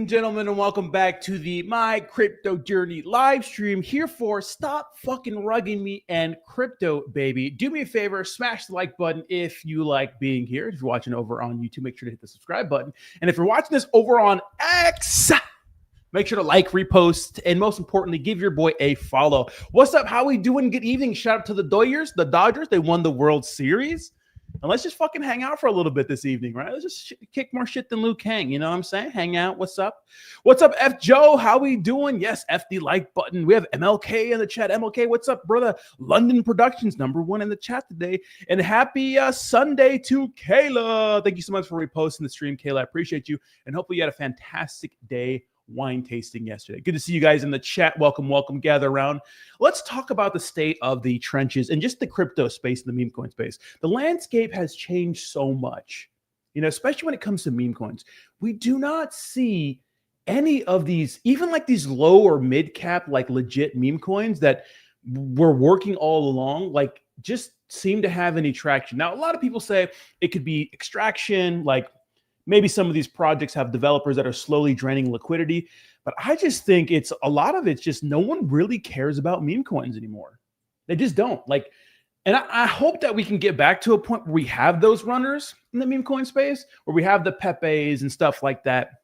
and gentlemen, and welcome back to the My Crypto Journey live stream. Here for Stop Fucking Rugging Me and Crypto Baby. Do me a favor, smash the like button if you like being here. If you're watching over on YouTube, make sure to hit the subscribe button. And if you're watching this over on X, make sure to like, repost, and most importantly, give your boy a follow. What's up? How we doing? Good evening. Shout out to the Dodgers. They won the World Series. And let's just fucking hang out for a little bit this evening, right? Let's just kick more shit than Liu Kang. You know what I'm saying? Hang out. What's up? What's up, F Joe? How we doing? Yes, F the like button. We have MLK in the chat. MLK, what's up, brother? London Productions, #1 in the chat today. And happy Sunday to Kayla. Thank you so much for reposting the stream, Kayla. I appreciate you. And hopefully you had a fantastic day wine tasting yesterday. Good to see you guys in the chat. Welcome, welcome. Gather around. Let's talk about the state of the trenches and just the crypto space and the meme coin space. The landscape has changed so much, you know, especially when it comes to meme coins. We do not see any of these, even like these low or mid cap, like legit meme coins that were working all along, like just seem to have any traction. Now, a lot of people say it could be extraction, like maybe some of these projects have developers that are slowly draining liquidity, but I just think it's a lot of it's just no one really cares about meme coins anymore. They just don't. Like, and I hope that we can get back to a point where we have those runners in the meme coin space, where we have the Pepes and stuff like that,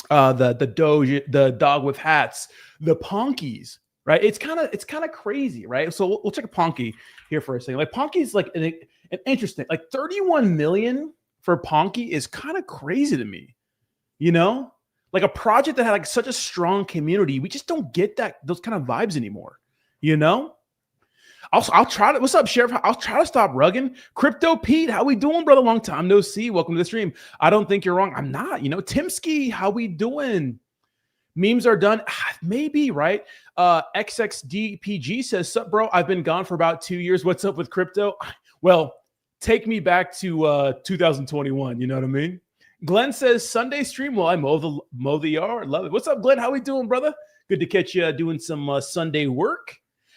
the Doge, the dog with hats, the Ponkies, right? It's kind of crazy, right? So we'll check a Ponky here for a second. Like Ponky's like an interesting, like 31 million. For Ponky is kind of crazy to me, you know, like a project that had like such a strong community. We just don't get those kind of vibes anymore, you know. I'll try to. What's up, Sheriff? I'll try to stop rugging. Crypto Pete, how we doing, brother? Long time no see. Welcome to the stream. I don't think you're wrong. I'm not. You know, Timsky, how we doing? Memes are done. Maybe, right? XXDPG says, sup, bro? I've been gone for about 2 years. What's up with crypto? Well, take me back to 2021. You know what I mean? Glenn says, Sunday stream. Well, I mow the yard. Love it. What's up, Glenn? How we doing, brother? Good to catch you doing some Sunday work.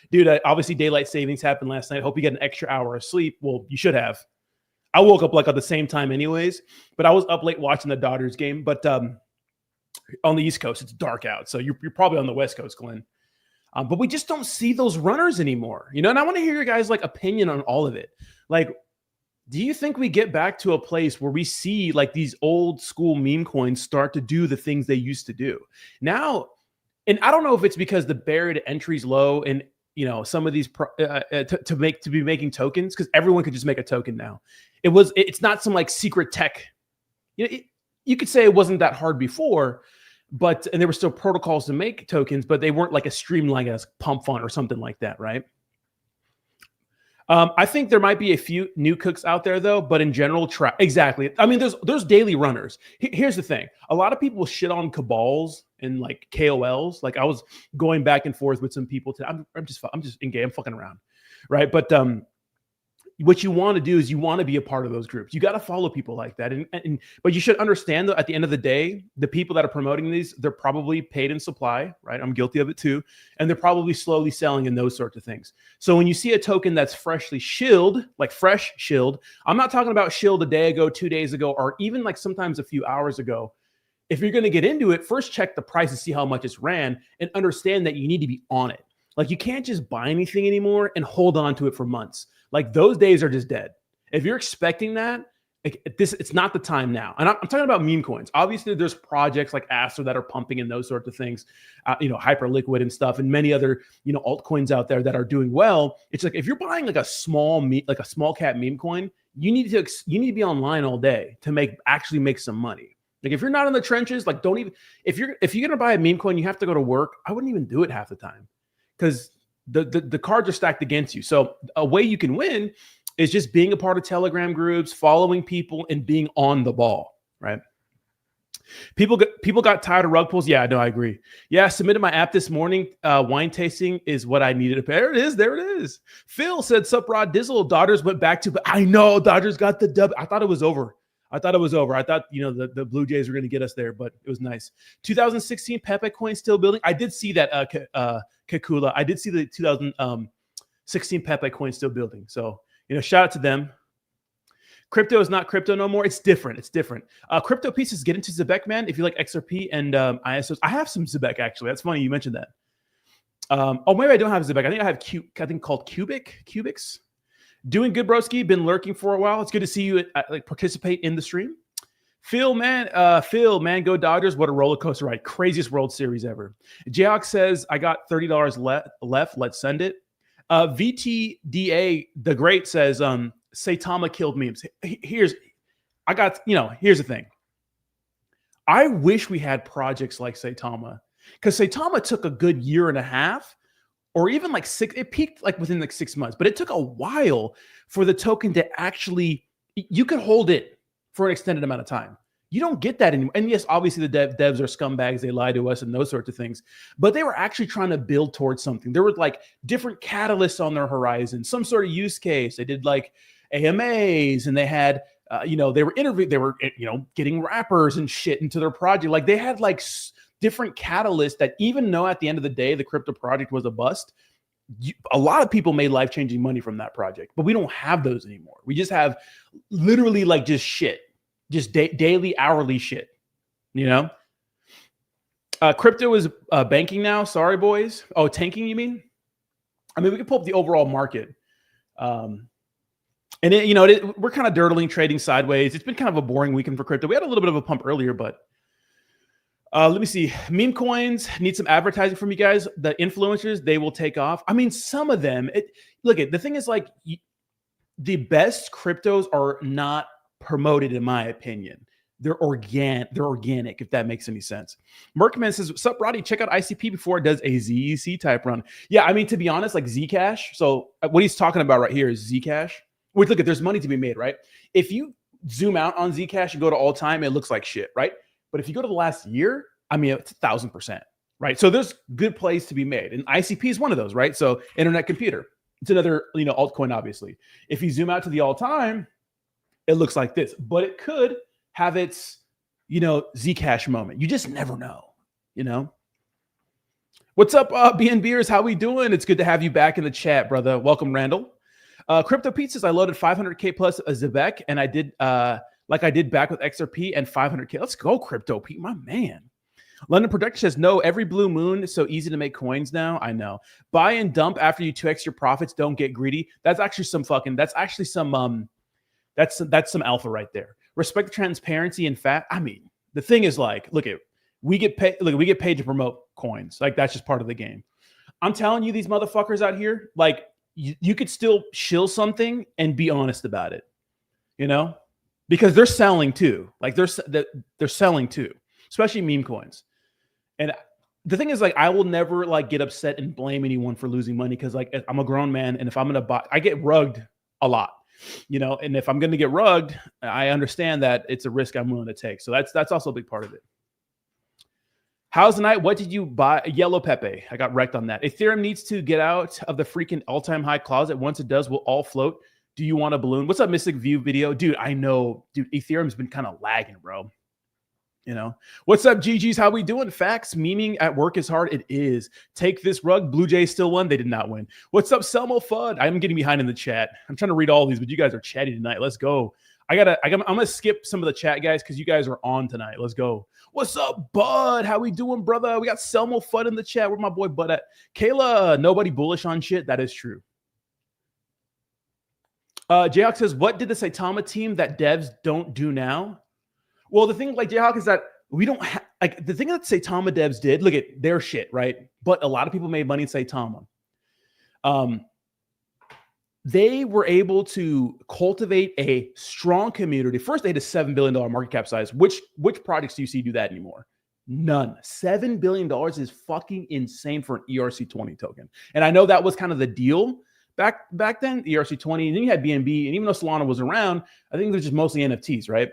Dude, obviously daylight savings happened last night. Hope you get an extra hour of sleep. Well, you should have. I woke up like at the same time anyways, but I was up late watching the Dodgers game. But on the East Coast, it's dark out. So you're probably on the West Coast, Glenn. But we just don't see those runners anymore. You know, and I want to hear your guys' like opinion on all of it. Like, do you think we get back to a place where we see like these old school meme coins start to do the things they used to do now? And I don't know if it's because the barrier to entry is low and, you know, some of these to be making tokens, because everyone could just make a token now. It's not some like secret tech. You know, you could say it wasn't that hard before, and there were still protocols to make tokens, but they weren't like a streamlined as Pump Fund or something like that, right? I think there might be a few new cooks out there though, but in general, exactly. I mean, there's daily runners. Here's the thing: a lot of people shit on cabals and like KOLs. Like I was going back and forth with some people today. I'm just in game. I'm fucking around, right? But what you want to do is you want to be a part of those groups. You got to follow people like that. But you should understand that at the end of the day, the people that are promoting these, they're probably paid in supply, right? I'm guilty of it too. And they're probably slowly selling in those sorts of things. So when you see a token that's freshly shilled, like fresh shilled, I'm not talking about shilled a day ago, 2 days ago, or even like sometimes a few hours ago. If you're going to get into it, first check the price and see how much it's ran and understand that you need to be on it. Like you can't just buy anything anymore and hold on to it for months. Like those days are just dead. If you're expecting that, it's not the time now. And I'm talking about meme coins. Obviously, there's projects like Aster that are pumping and those sorts of things, you know, Hyperliquid and stuff, and many other, you know, altcoins out there that are doing well. It's like if you're buying like a small cap meme coin, you need to be online all day to actually make some money. Like if you're not in the trenches, like don't even if you're gonna buy a meme coin, you have to go to work. I wouldn't even do it half the time because the cards are stacked against you. So a way you can win is just being a part of Telegram groups, following people, and being on the ball, right? People got tired of rug pulls. Yeah, no, I agree. Yeah, I submitted my app this morning. Wine tasting is what I needed. There it is. Phil said, sup, Rod Dizzle. Dodgers went back to, but I know Dodgers got the dub. I thought it was over. I thought, you know, the Blue Jays were going to get us there, but it was nice. 2016 Pepe coin still building. I did see that Kakula. I did see the 2016 Pepe coin still building. So, you know, shout out to them. Crypto is not crypto no more. It's different. It's different. Crypto pieces, get into Zebek, man. If you like XRP and ISOs, I have some Zebek actually. That's funny you mentioned that. Oh, maybe I don't have Zebek. I think I have I think called Cubics. Doing good, broski. Been lurking for a while. It's good to see you like participate in the stream. Phil, man, go Dodgers. What a roller coaster ride. Craziest World Series ever. Jayhawk says, I got $30 left. Let's send it. VTDA, the great, says, Saitama killed memes. Here's the thing. I wish we had projects like Saitama, because Saitama took a good year and a half, or even like it peaked like within like 6 months, but it took a while for the token to actually, you could hold it for an extended amount of time. You don't get that anymore. And yes, obviously the devs are scumbags. They lie to us and those sorts of things. But they were actually trying to build towards something. There were like different catalysts on their horizon, some sort of use case. They did like AMAs, and they had, they were interviewing, they were, getting rappers and shit into their project. Like they had like different catalysts that, even though at the end of the day, the crypto project was a bust, a lot of people made life-changing money from that project. But we don't have those anymore. We just have literally like just shit. Just daily, hourly shit, Crypto is banking now. Sorry, boys. Oh, tanking, you mean? I mean, we can pull up the overall market. And we're kind of dirtling, trading sideways. It's been kind of a boring weekend for crypto. We had a little bit of a pump earlier, but let me see. Meme coins need some advertising from you guys. The influencers, they will take off. I mean, some of them. The thing is, like, the best cryptos are not promoted, in my opinion. They're organic, if that makes any sense. Merkman says, "What's up, Roddy? Check out ICP before it does a ZEC type run." Yeah, I mean, to be honest, like Zcash. So what he's talking about right here is Zcash. Which, look, there's money to be made, right? If you zoom out on Zcash and go to all time, it looks like shit, right? But if you go to the last year, I mean, it's 1,000%, right? So there's good plays to be made, and ICP is one of those, right? So internet computer, it's another altcoin, obviously. If you zoom out to the all time, it looks like this, but it could have its, Zcash moment. You just never know, What's up, BNBers? How we doing? It's good to have you back in the chat, brother. Welcome, Randall. Crypto Pizzas, I loaded 500K plus a Zebek, and I did like I did back with XRP and 500K. Let's go, Crypto Pete, my man. London Production says, no, every blue moon, so easy to make coins now. I know. Buy and dump after you 2x your profits. Don't get greedy. That's actually some that's some alpha right there. Respect the transparency and fact. I mean, the thing is, like, we get paid to promote coins. Like, that's just part of the game. I'm telling you, these motherfuckers out here, like, you could still shill something and be honest about it, because they're selling too. Like, they're selling too, especially meme coins. And the thing is, like, I will never like get upset and blame anyone for losing money, because like I'm a grown man, and if I'm gonna buy, I get rugged a lot. And if I'm going to get rugged, I understand that it's a risk I'm willing to take. So that's also a big part of it. How's the night? What did you buy? Yellow Pepe. I got wrecked on that. Ethereum needs to get out of the freaking all-time high closet. Once it does, we'll all float. Do you want a balloon? What's up, Mystic View video? Dude, I know. Dude, Ethereum's been kind of lagging, bro. What's up, GGs? How we doing? Facts. Memeing at work is hard. It is. Take this rug. Blue Jays still won. They did not win. What's up, Selmo Fudd? I'm getting behind in the chat. I'm trying to read all these, but you guys are chatty tonight. Let's go. I'm gonna skip some of the chat, guys, because you guys are on tonight. Let's go. What's up, Bud? How we doing, brother? We got Selmo Fudd in the chat. Where my boy Bud at? Kayla, nobody bullish on shit. That is true. Jayhawk says, what did the Saitama team that devs don't do now? Well, the thing, like, Jayhawk, is that we don't have, like, the thing that Saitama devs did, look at their shit, right? But a lot of people made money in Saitama. They were able to cultivate a strong community. First, they had a $7 billion market cap size. Which projects do you see do that anymore? None. $7 billion is fucking insane for an ERC20 token. And I know that was kind of the deal back then, ERC20. And then you had BNB. And even though Solana was around, I think they're just mostly NFTs, right?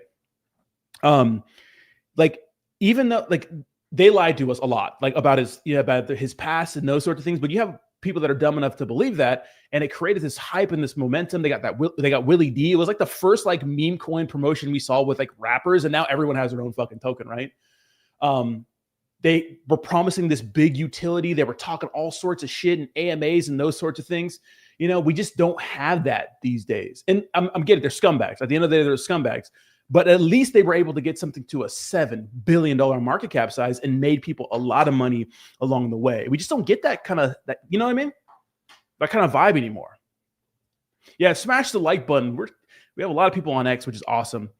Like, even though, like, they lied to us a lot, like, about his past and those sorts of things, but you have people that are dumb enough to believe that, and it created this hype and this momentum. They got Willie D. It was like the first like meme coin promotion we saw with like rappers, and now everyone has their own fucking token, right? They were promising this big utility. They were talking all sorts of shit and AMAs and those sorts of things. We just don't have that these days. And I'm getting, they're scumbags. At the end of the day, they're scumbags. But at least they were able to get something to a $7 billion market cap size and made people a lot of money along the way. We just don't get that kind of, you know what I mean? That kind of vibe anymore. Yeah, smash the like button. We have a lot of people on X, which is awesome.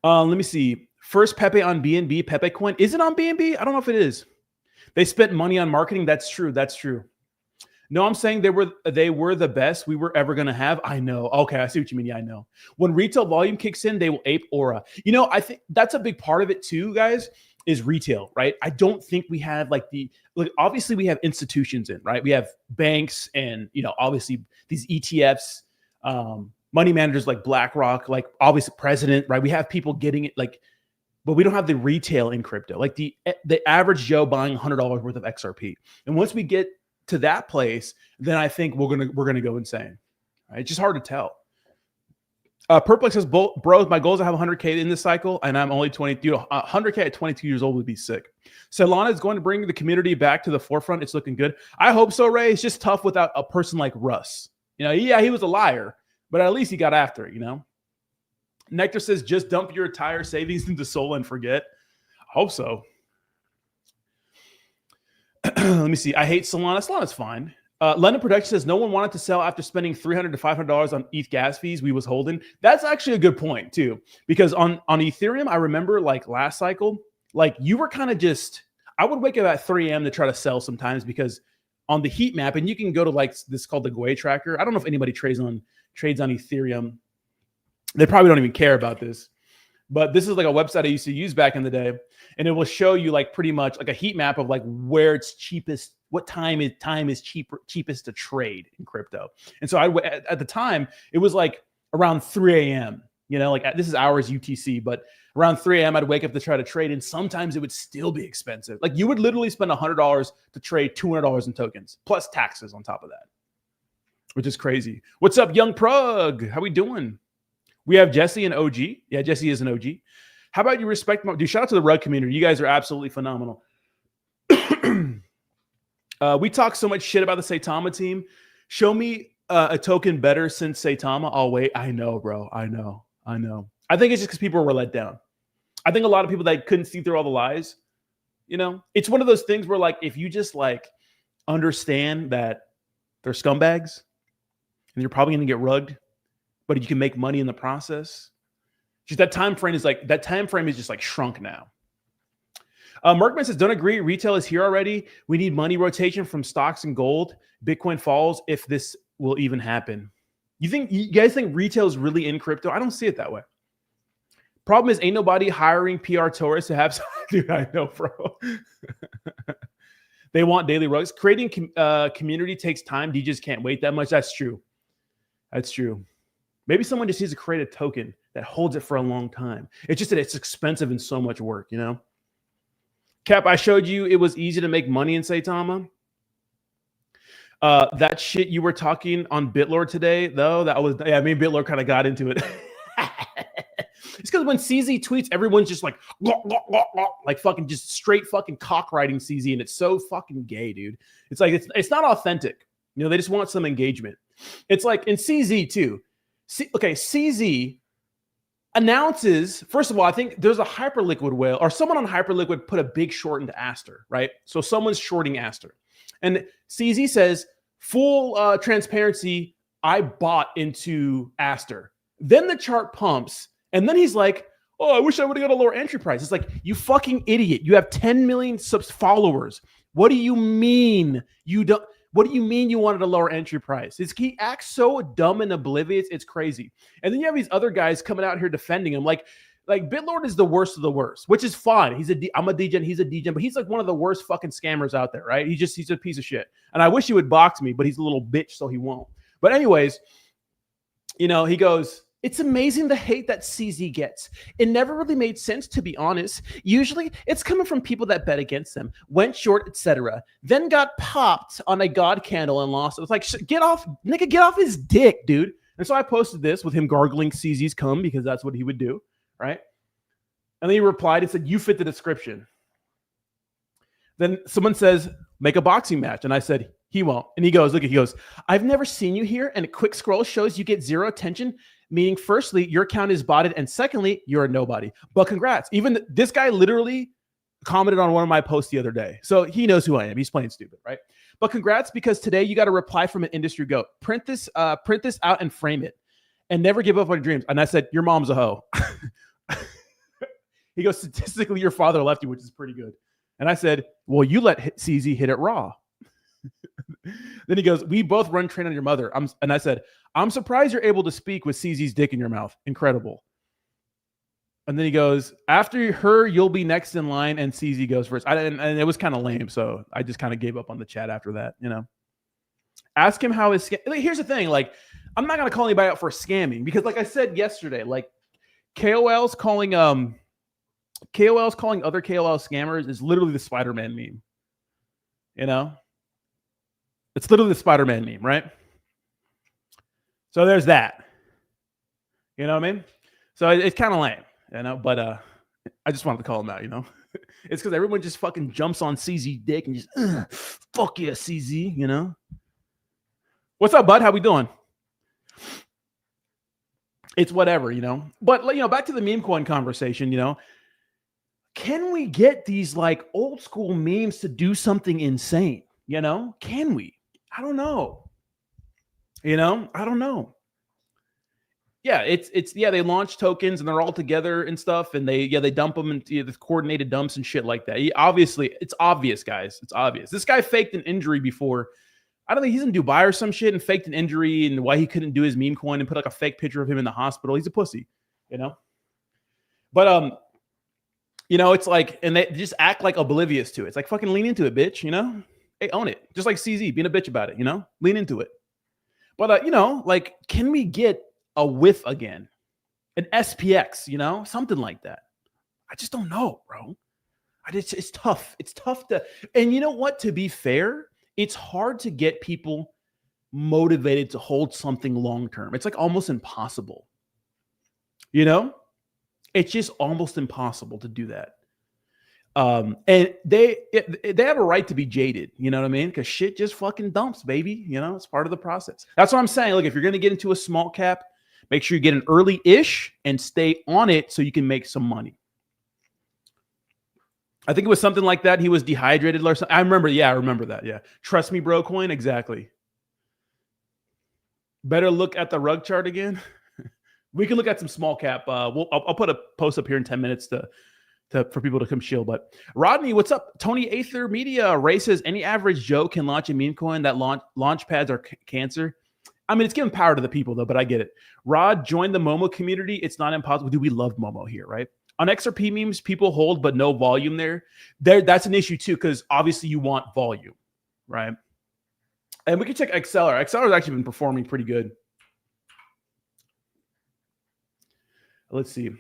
Let me see. First Pepe on BNB, Pepe coin. Is it on BNB? I don't know if it is. They spent money on marketing. That's true. That's true. No, I'm saying they were the best we were ever going to have. I know. Okay, I see what you mean. Yeah, I know. When retail volume kicks in, they will ape aura. I think that's a big part of it too, guys, is retail, right? I don't think we have obviously we have institutions in, right? We have banks and, obviously these ETFs, money managers like BlackRock, like obviously president, right? We have people getting it but we don't have the retail in crypto, like the average Joe buying $100 worth of XRP. And once we get to that place, then I think we're gonna go insane. Right? It's just hard to tell. Perplex says, bro, my goal is to have 100K in this cycle, and I'm only 20. 100K at 22 years old would be sick. Solana is going to bring the community back to the forefront. It's looking good. I hope so, Ray. It's just tough without a person like Russ. Yeah, he was a liar, but at least he got after it. Nectar says, just dump your entire savings into Sola and forget. I hope so. Let me see. I hate Solana. Solana's fine. London Production says, no one wanted to sell after spending $300 to $500 on ETH gas fees we was holding. That's actually a good point, too. Because on Ethereum, I remember last cycle, you were kind of just, I would wake up at 3 a.m. to try to sell sometimes because on the heat map, and you can go to this called the Gwei tracker. I don't know if anybody trades on Ethereum. They probably don't even care about this. But this is a website I used to use back in the day. And it will show you pretty much a heat map of where it's cheapest, what time is cheapest to trade in crypto. And so at the time, it was around 3 a.m. This is hours UTC, but around 3 a.m. I'd wake up to try to trade. And sometimes it would still be expensive. You would literally spend $100 to trade $200 in tokens, plus taxes on top of that, which is crazy. What's up, Young Prug? How we doing? We have Jesse and OG. Yeah, Jesse is an OG. How about you respect? Dude, shout out to the Rug community. You guys are absolutely phenomenal. We talk so much shit about the Saitama team. Show me a token better since Saitama. I'll wait. I know, bro. I know. I think it's just because people were let down. I think a lot of people that couldn't see through all the lies, it's one of those things where if you just understand that they're scumbags and you're probably going to get rugged, but you can make money in the process. Just that time frame is just shrunk now. Merkman says, don't agree. Retail is here already. We need money rotation from stocks and gold. Bitcoin falls if this will even happen. You guys think retail is really in crypto? I don't see it that way. Problem is, ain't nobody hiring PR tourists to have. Dude, I know, bro. They want daily rugs. Creating community takes time. You just can't wait that much. That's true. Maybe someone just needs to create a token that holds it for a long time. It's just that it's expensive and so much work, Cap, I showed you it was easy to make money in Saitama. That shit you were talking on BitLord today, though, me and BitLord kind of got into it. It's because when CZ tweets, everyone's just fucking just straight fucking cock riding CZ, and it's so fucking gay, dude. It's it's not authentic. They just want some engagement. It's in CZ too. CZ announces, first of all, I think there's a Hyperliquid whale or someone on Hyperliquid put a big short into Aster, right? So someone's shorting Aster. And CZ says, full transparency, I bought into Aster. Then the chart pumps, and then he's like, oh, I wish I would have got a lower entry price. It's you fucking idiot. You have 10 million followers. What do you mean you don't? What do you mean you wanted a lower entry price? He acts so dumb and oblivious. It's crazy. And then you have these other guys coming out here defending him. BitLord is the worst of the worst, which is fine. I'm a DJ and he's a DJ, but he's one of the worst fucking scammers out there, right? He's a piece of shit. And I wish he would box me, but he's a little bitch, so he won't. But anyways, he goes, it's amazing the hate that CZ gets. It never really made sense, to be honest. Usually, it's coming from people that bet against them, went short, etc. Then got popped on a god candle and lost. It was get off his dick, dude. And so I posted this with him gargling CZ's cum because that's what he would do, right? And then he replied and said, you fit the description. Then someone says, make a boxing match. And I said, he won't. And he goes, look, he goes, I've never seen you here. And a quick scroll shows you get 0 attention, meaning firstly, your account is botted. And secondly, you're a nobody. But congrats. Even this guy literally commented on one of my posts the other day. So he knows who I am. He's playing stupid, right? But congrats, because today you got a reply from an industry goat. Print this out and frame it. And never give up on your dreams. And I said, your mom's a hoe. He goes, statistically, your father left you, which is pretty good. And I said, well, you let CZ hit it raw. Then he goes, we both run train on your mother. And I said, I'm surprised you're able to speak with CZ's dick in your mouth. Incredible. And then he goes, after her, you'll be next in line. And CZ goes first. And it was kind of lame. So I just kind of gave up on the chat after that, you know. Ask him how his here's the thing. Like, I'm not going to call anybody out for scamming, because like I said yesterday, like KOLs calling other KOL scammers is literally the Spider-Man meme. You know? It's literally the Spider-Man meme, right? So there's that. You know what I mean? So it's kind of lame, you know, but I just wanted to call him out, you know? It's because everyone just fucking jumps on CZ dick and just, fuck yeah, CZ, you know? What's up, bud? How we doing? It's whatever, you know? But, you know, back to the meme coin conversation, you know? Can we get these like old school memes to do something insane? You know, can we? I don't know. You know, I don't know. Yeah, they launch tokens and they're all together and stuff, and they dump them into the coordinated dumps and shit like that. Obviously, it's obvious, guys. It's obvious. This guy faked an injury before. I don't think he's in Dubai or some shit and faked an injury and why he couldn't do his meme coin and put like a fake picture of him in the hospital. He's a pussy, you know. But you know, it's like, and they just act like oblivious to it. It's like, fucking lean into it, bitch, you know? Hey, own it. Just like CZ being a bitch about it, you know? Lean into it. But, you know, like, can we get a whiff again? An SPX, you know? Something like that. I just don't know, bro. It's tough. It's tough to, and you know what? To be fair, it's hard to get people motivated to hold something long-term. It's like almost impossible, you know? It's just almost impossible to do that. And they have a right to be jaded, you know what I mean? Because shit just fucking dumps, baby. You know, it's part of the process. That's what I'm saying. Look, if you're going to get into a small cap, make sure you get an early-ish and stay on it so you can make some money. I think it was something like that. He was dehydrated or something. I remember that. Yeah. Trust me, bro coin. Exactly. Better look at the rug chart again. We can look at some small cap. I'll put a post up here in 10 minutes for people to come chill. But Rodney, what's up? Tony Aether Media races. Any average Joe can launch a meme coin. That launch pads are cancer. I mean, it's giving power to the people though, but I get it. Rod, join the Momo community. It's not impossible. Dude, we love Momo here, right? On XRP memes, people hold, but no volume there. That's an issue too, because obviously you want volume, right? And we can check Acceler. Acceler has actually been performing pretty good. Let's see.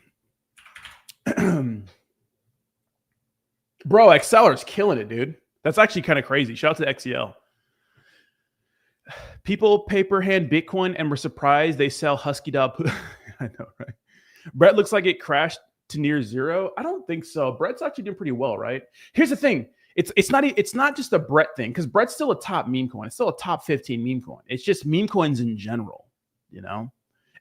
Bro, Acceler's killing it, dude. That's actually kind of crazy. Shout out to XEL. People paper hand Bitcoin and were surprised they sell Husky Dog. I know, right? Brett looks like it crashed to near zero. I don't think so. Brett's actually doing pretty well, right? Here's the thing. It's not just a Brett thing, because Brett's still a top meme coin. It's still a top 15 meme coin. It's just meme coins in general, you know?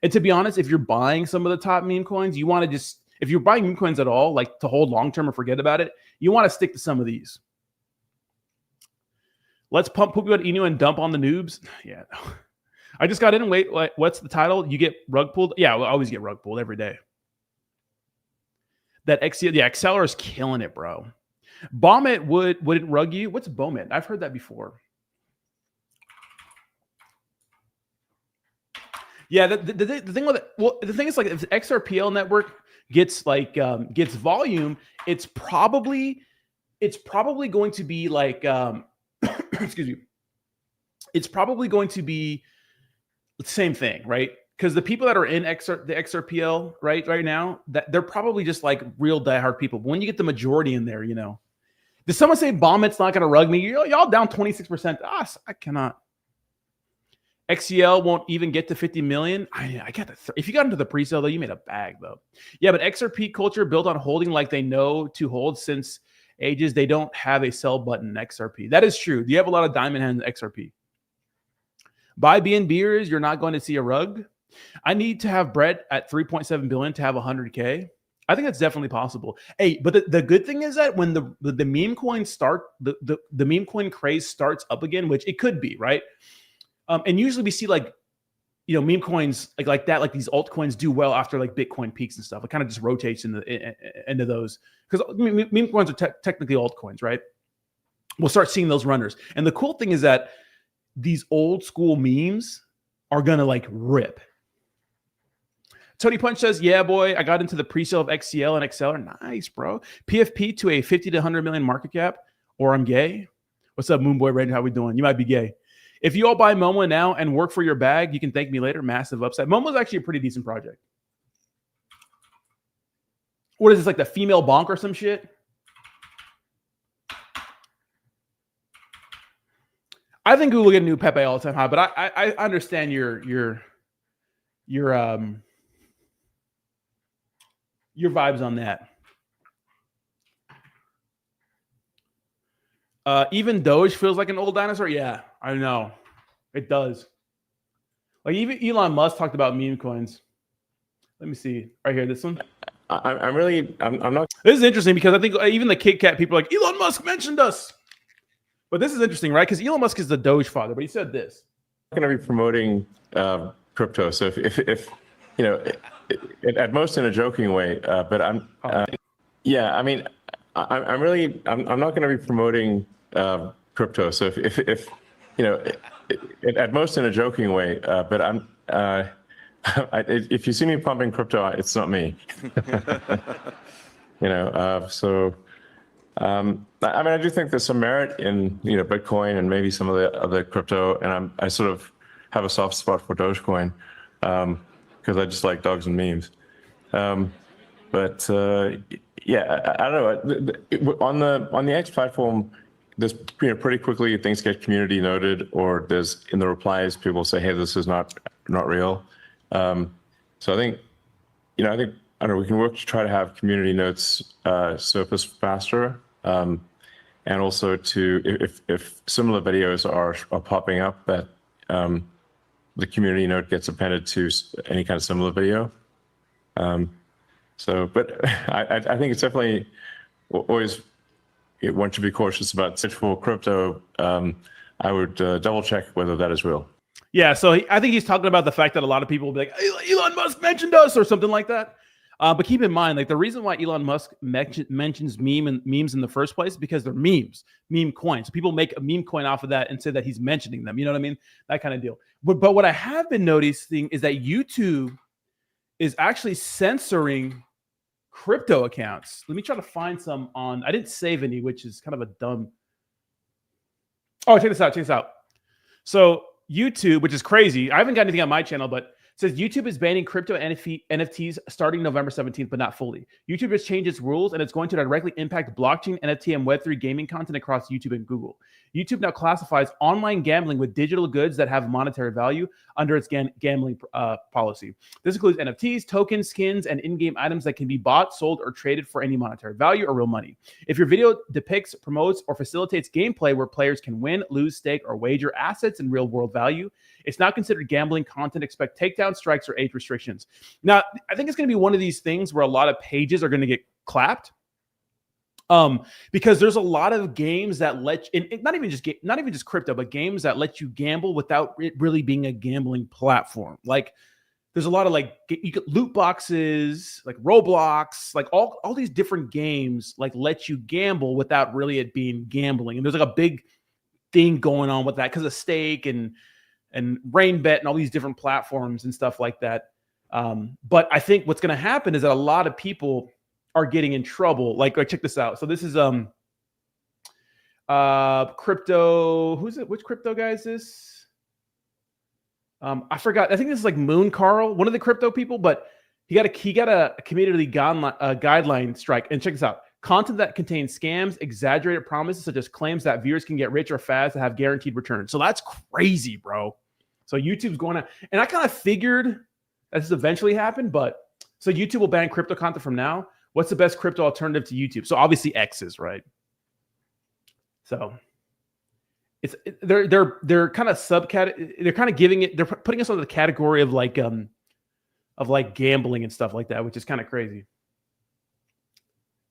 And to be honest, if you're buying some of the top meme coins, you want to just, if you're buying meme coins at all, like to hold long-term or forget about it, you want to stick to some of these. Let's pump Poopy about Inu and dump on the noobs. Yeah. I just got in and wait, what's the title? You get rug pulled? Yeah, I always get rug pulled every day. That Acceler is killing it, bro. Bomit wouldn't rug you. What's Bomit? I've heard that before. Yeah, the thing with it, well, the thing is, like, if the XRPL network gets gets volume, it's probably going to be like excuse me. It's probably going to be the same thing, right? Because the people that are in the XRPL right now, that they're probably just like real diehard people. But when you get the majority in there, you know. Did someone say Bomit's not going to rug me? Y'all down 26%. I cannot. XCL won't even get to 50 million. I got the if you got into the pre-sale though, you made a bag though. Yeah, but XRP culture built on holding like they know to hold, since ages, they don't have a sell button in XRP. That is true. You have a lot of diamond hands in XRP. Buy BNBers, you're not going to see a rug. I need to have Brett at 3.7 billion to have 100K. I think that's definitely possible. Hey, but the good thing is that when the meme coins start, the meme coin craze starts up again, which it could be, right? And usually we see like, you know, meme coins like that, like these altcoins do well after like Bitcoin peaks and stuff. It kind of just rotates into those because meme coins are technically altcoins, right? We'll start seeing those runners. And the cool thing is that these old school memes are gonna like rip. Tony Punch says, yeah, boy, I got into the pre-sale of XCL and XLR. Nice, bro. PFP to a 50 to 100 million market cap, or I'm gay. What's up, Moonboy Ranger? How we doing? You might be gay. If you all buy Momo now and work for your bag, you can thank me later. Massive upside. Momo's actually a pretty decent project. What is this, like the female bonk or some shit? I think Google will get a new Pepe all-time high, but I understand your vibes on that. Even Doge feels like an old dinosaur. Yeah, I know. It does. Like even Elon Musk talked about meme coins. Let me see. Right here, this one. I'm not. This is interesting because I think even the Kit Kat people are like, Elon Musk mentioned us. But this is interesting, right? Because Elon Musk is the Doge father, but he said this. I'm going to be promoting crypto. So if you know, at most in a joking way, but yeah, I mean, I'm not going to be promoting crypto. So if you know, at most in a joking way, but if you see me pumping crypto, it's not me. You know, so I mean, I do think there's some merit in, you know, Bitcoin and maybe some of the other crypto, and I sort of have a soft spot for Dogecoin because I just like dogs and memes. But yeah, I don't know. On the X platform, there's, you know, pretty quickly things get community noted, or there's in the replies people say, hey, this is not real. So I think, you know, I don't know, we can work to try to have community notes surface faster, and also to if similar videos are popping up, that the community note gets appended to any kind of similar video. So, but I think it's definitely always, one should be cautious about search for crypto. I would double check whether that is real. Yeah, so I think he's talking about the fact that a lot of people will be like, Elon Musk mentioned us or something like that. But keep in mind, like the reason why Elon Musk mentions memes in the first place is because they're memes, meme coins. So people make a meme coin off of that and say that he's mentioning them. You know what I mean? That kind of deal. But what I have been noticing is that YouTube is actually censoring crypto accounts. Let me try to find some on. I didn't save any, which is kind of a dumb. Oh, check this out. Check this out. So YouTube, which is crazy. I haven't got anything on my channel, but it says YouTube is banning crypto NFTs starting November 17th, but not fully. YouTube has changed its rules, and it's going to directly impact blockchain, NFT, and Web3 gaming content across YouTube and Google. YouTube now classifies online gambling with digital goods that have monetary value under its gambling policy. This includes NFTs, tokens, skins, and in-game items that can be bought, sold, or traded for any monetary value or real money. If your video depicts, promotes, or facilitates gameplay where players can win, lose, stake, or wager assets in real-world value, it's not considered gambling content. Expect takedown strikes or age restrictions. Now, I think it's going to be one of these things where a lot of pages are going to get clapped. Because there's a lot of games that let you, not even just crypto, but games that let you gamble without it really being a gambling platform. Like there's a lot of like loot boxes, like Roblox, like all these different games like let you gamble without really it being gambling. And there's like a big thing going on with that because of stake and RainBet and all these different platforms and stuff like that. But I think what's going to happen is that a lot of people are getting in trouble. Like check this out. So this is crypto. Who's it? Which crypto guy is this? I forgot. I think this is like Moon Carl, one of the crypto people, but he got a community guideline strike. And check this out. Content that contains scams, exaggerated promises, such as claims that viewers can get rich or fast to have guaranteed returns. So that's crazy, bro. So YouTube's going to, and I kind of figured that this eventually happened, but so YouTube will ban crypto content from now. What's the best crypto alternative to YouTube? So obviously X is, right? So they're kind of they're kind of giving it, they're putting us under the category of like gambling and stuff like that, which is kind of crazy.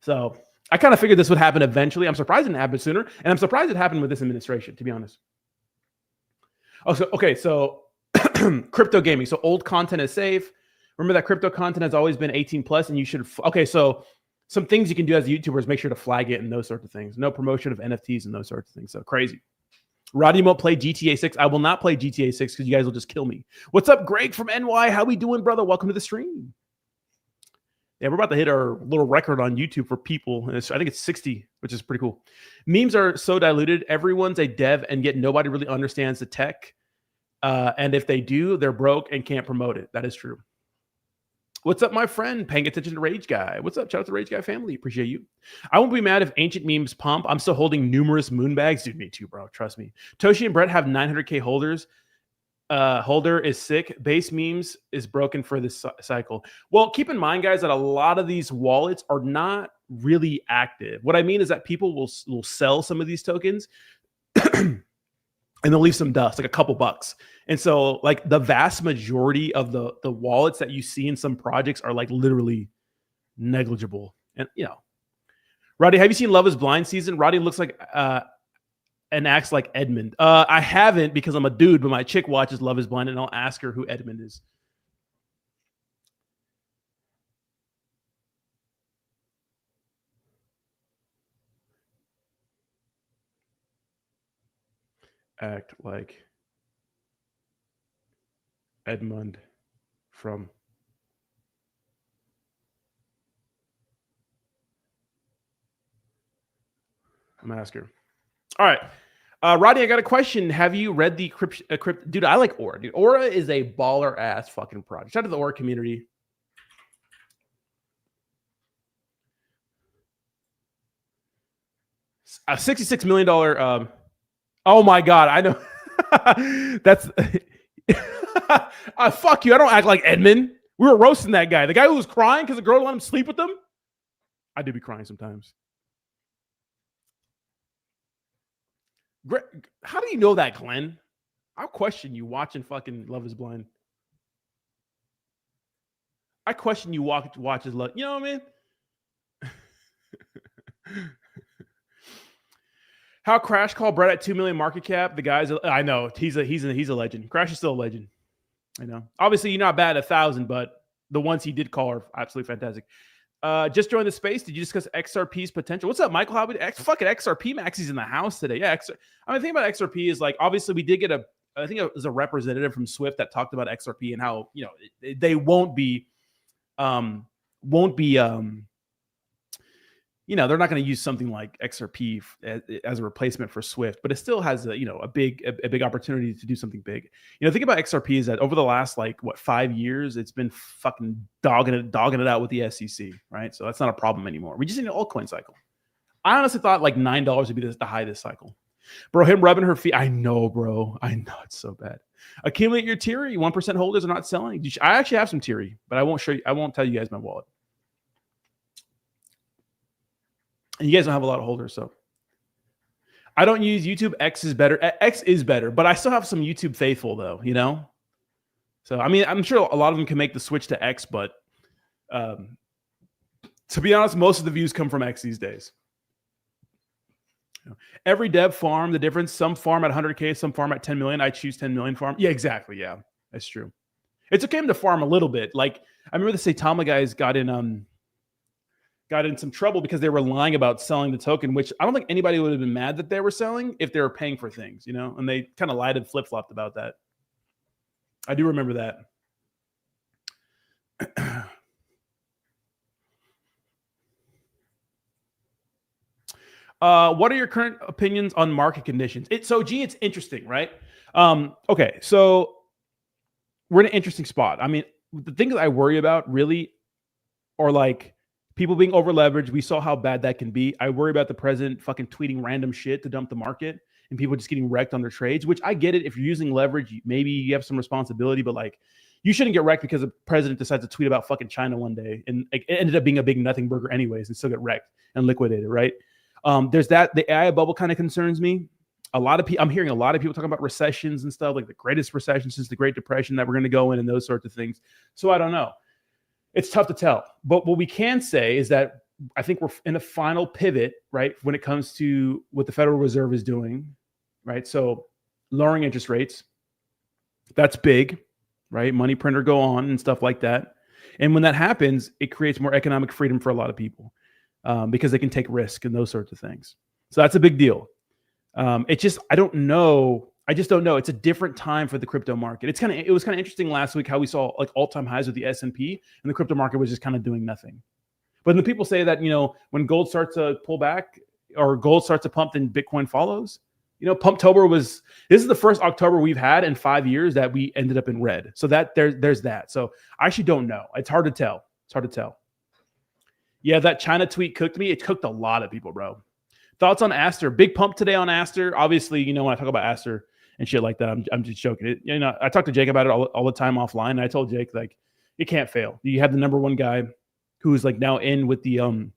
So I kind of figured this would happen eventually. I'm surprised it didn't happen sooner, and I'm surprised it happened with this administration, to be honest. Oh, so okay, so crypto gaming. So old content is safe. Remember that crypto content has always been 18 plus, and you should. Okay, so some things you can do as a YouTuber is make sure to flag it and those sorts of things. No promotion of NFTs and those sorts of things. So crazy. Roddy won't play GTA 6. I will not play GTA 6 because you guys will just kill me. What's up, Greg from NY? How we doing, brother? Welcome to the stream. Yeah, we're about to hit our little record on YouTube for people. I think it's 60, which is pretty cool. Memes are so diluted. Everyone's a dev, and yet nobody really understands the tech. And if they do, they're broke and can't promote it. That is true. What's up, my friend? Paying attention to Rage Guy. What's up? Shout out to Rage Guy family. Appreciate you. I won't be mad if ancient memes pump. I'm still holding numerous moon bags. Dude, me too, bro. Trust me. Toshi and Brett have 900K holders. Holder is sick. Base memes is broken for this cycle. Well, keep in mind, guys, that a lot of these wallets are not really active. What I mean is that people will sell some of these tokens and they'll leave some dust, like a couple bucks. And so like the vast majority of the wallets that you see in some projects are like literally negligible. And you know, Roddy, have you seen Love is Blind season? Roddy looks like and acts like Edmund. I haven't because I'm a dude, but my chick watches Love is Blind and I'll ask her who Edmund is. Act like Edmund from I'm gonna ask her. All right. Rodney, I got a question. Have you read the crypt? Dude, I like Aura. Dude, Aura is a baller ass fucking project. Shout out to the Aura community. A $66 million. Oh my God. I know. That's. Fuck you. I don't act like Edmund. We were roasting that guy. The guy who was crying because the girl let him sleep with them. I do be crying sometimes. How do you know that, Glenn? I'll question you watching fucking Love is Blind. I question you watches Love. You know what I mean? How Crash called Brett at 2 million market cap? The guy's I know he's a legend. Crash is still a legend. I know. Obviously, you're not bad at 1,000, but the ones he did call are absolutely fantastic. Just joined the space. Did you discuss XRP's potential? What's up, Michael? How we fucking XRP Maxi's in the house today? Yeah, I mean, the thing about XRP is like obviously we did get I think it was a representative from Swift that talked about XRP and how they won't be they're not going to use something like XRP as a replacement for Swift, but it still has a big opportunity to do something big. Think about XRP is that over the last 5 years, it's been fucking dogging it out with the SEC, right? So that's not a problem anymore. We just need an altcoin cycle. I honestly thought like $9 would be the high this cycle. Bro, him rubbing her feet. I know, bro. I know it's so bad. Accumulate your Tiri. 1% holders are not selling. I actually have some Tiri, but I won't show you. I won't tell you guys my wallet. And you guys don't have a lot of holders, so I don't use YouTube. X is better. X is better, but I still have some YouTube faithful though, So I mean, I'm sure a lot of them can make the switch to X, but to be honest, most of the views come from X these days. Every dev farm, the difference. Some farm at 100K, some farm at 10 million. I choose 10 million farm. Yeah, exactly. Yeah, that's true. It's okay to farm a little bit. Like I remember the Saitama guys got in some trouble because they were lying about selling the token, which I don't think anybody would have been mad that they were selling if they were paying for things, and they kind of lied and flip-flopped about that. I do remember that. What are your current opinions on market conditions? It's interesting, right? Okay, so we're in an interesting spot. I mean, the things that I worry about really are like people being over leveraged. We saw how bad that can be. I worry about the president fucking tweeting random shit to dump the market and people just getting wrecked on their trades, which I get it. If you're using leverage, maybe you have some responsibility, but you shouldn't get wrecked because the president decides to tweet about fucking China one day and it ended up being a big nothing burger anyways and still get wrecked and liquidated, right? There's that. The AI bubble kind of concerns me. I'm hearing a lot of people talking about recessions and stuff, like the greatest recession since the Great Depression that we're going to go in and those sorts of things. So I don't know. It's tough to tell. But what we can say is that I think we're in a final pivot, right, when it comes to what the Federal Reserve is doing, right? So lowering interest rates, that's big, right? Money printer go on and stuff like that. And when that happens, it creates more economic freedom for a lot of people because they can take risk and those sorts of things. So that's a big deal. I don't know. I just don't know. It's a different time for the crypto market. It was kind of interesting last week how we saw like all-time highs with the S&P and the crypto market was just kind of doing nothing. But when people say that, when gold starts to pull back or gold starts to pump, then Bitcoin follows. Pumptober this is the first October we've had in 5 years that we ended up in red. So that there's that. So I actually don't know. It's hard to tell. Yeah, that China tweet cooked me. It cooked a lot of people, bro. Thoughts on Aster? Big pump today on Aster. Obviously, when I talk about Aster and shit like that, I'm just joking. I talk to Jake about it all the time offline. And I told Jake, like, it can't fail. You have the number one guy who's like now in with the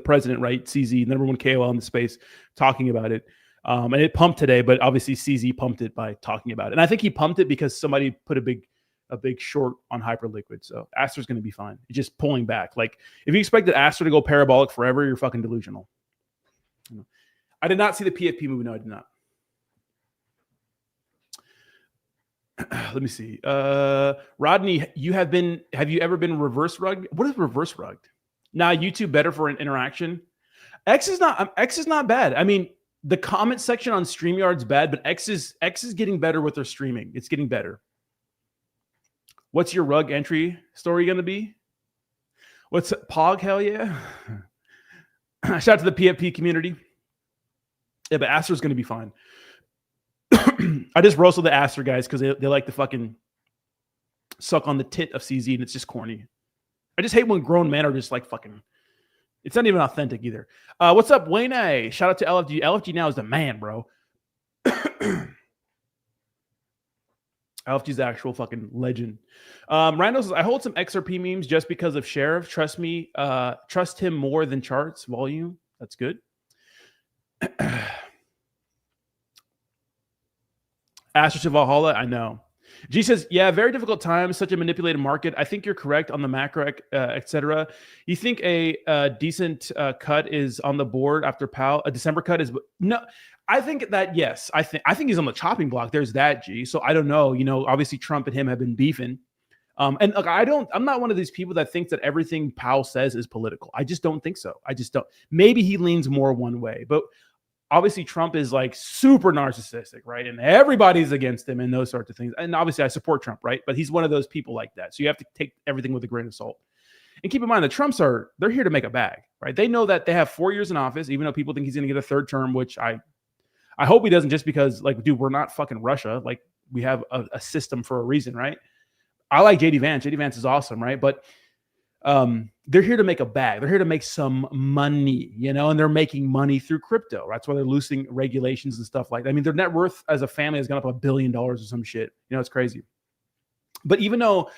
president, right? CZ, number one KOL in the space, talking about it. And it pumped today, but obviously CZ pumped it by talking about it. And I think he pumped it because somebody put a big short on Hyperliquid. So Aster's going to be fine. It's just pulling back. Like, if you expected Aster to go parabolic forever, you're fucking delusional. I did not see the PFP movie. No, I did not. Let me see. Rodney, have you ever been reverse rugged? What is reverse rugged? Now, YouTube better for an interaction. X is not bad. I mean, the comment section on StreamYard's bad, but X is getting better with their streaming. It's getting better. What's your rug entry story going to be? What's Pog? Hell yeah. Shout out to the PFP community. Yeah, but Aster's going to be fine. I just roasted the Aster guys because they like to fucking suck on the tit of CZ, and it's just corny. I just hate when grown men are just like fucking. It's not even authentic either. What's up, Wayne? Shout out to LFG. LFG now is the man, bro. LFG's the actual fucking legend. Randall says, I hold some XRP memes just because of Sheriff. Trust me. Trust him more than charts volume. That's good. Asher to Valhalla, I know. G says, yeah, very difficult times, such a manipulated market. I think you're correct on the macro, etc. You think a decent cut is on the board after Powell? A December cut is no. I think that yes. I think he's on the chopping block. There's that, G. So I don't know. Obviously Trump and him have been beefing. And look, I'm not one of these people that thinks that everything Powell says is political. I just don't think so. I just don't. Maybe he leans more one way, but obviously Trump is like super narcissistic, right? And everybody's against him and those sorts of things. And obviously I support Trump, right? But he's one of those people like that. So you have to take everything with a grain of salt. And keep in mind, the Trumps they're here to make a bag, right? They know that they have 4 years in office, even though people think he's going to get a third term, which I hope he doesn't, just because, like, dude, we're not fucking Russia. Like, we have a system for a reason, right? I like JD Vance. JD Vance is awesome, right? But they're here to make a bag. They're here to make some money, and they're making money through crypto. That's why they're loosening regulations and stuff like that. I mean, their net worth as a family has gone up $1 billion or some shit. It's crazy. But even though,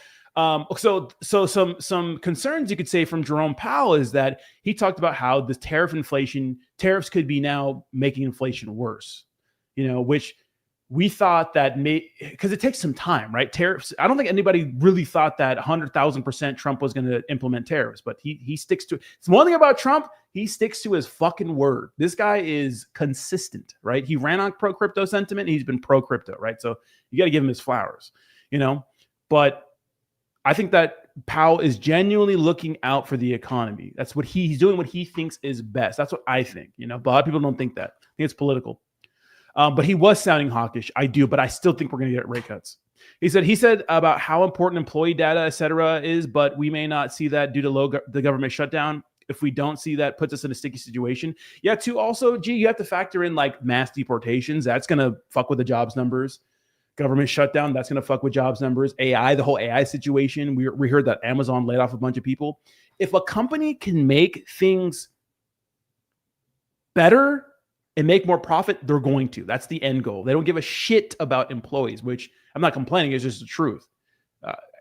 so some concerns you could say from Jerome Powell is that he talked about how this tariffs could be now making inflation worse, which we thought that because it takes some time, right? Tariffs. I don't think anybody really thought that 100,000% Trump was going to implement tariffs, but he sticks to it. It's one thing about Trump. He sticks to his fucking word. This guy is consistent, right? He ran on pro crypto sentiment. And he's been pro crypto, right? So you got to give him his flowers, but I think that Powell is genuinely looking out for the economy. That's what he's doing, what he thinks is best. That's what I think, but a lot of people don't think that. I think it's political. But he was sounding hawkish. I do, but I still think we're going to get rate cuts. He said about how important employee data, et cetera, is, but we may not see that due to the government shutdown. If we don't see that, puts us in a sticky situation. Yeah, too. Also, you have to factor in like mass deportations. That's going to fuck with the jobs numbers. Government shutdown, that's going to fuck with jobs numbers. AI, the whole AI situation. We heard that Amazon laid off a bunch of people. If a company can make things better and make more profit, they're going to. That's the end goal. They don't give a shit about employees, which I'm not complaining. It's just the truth.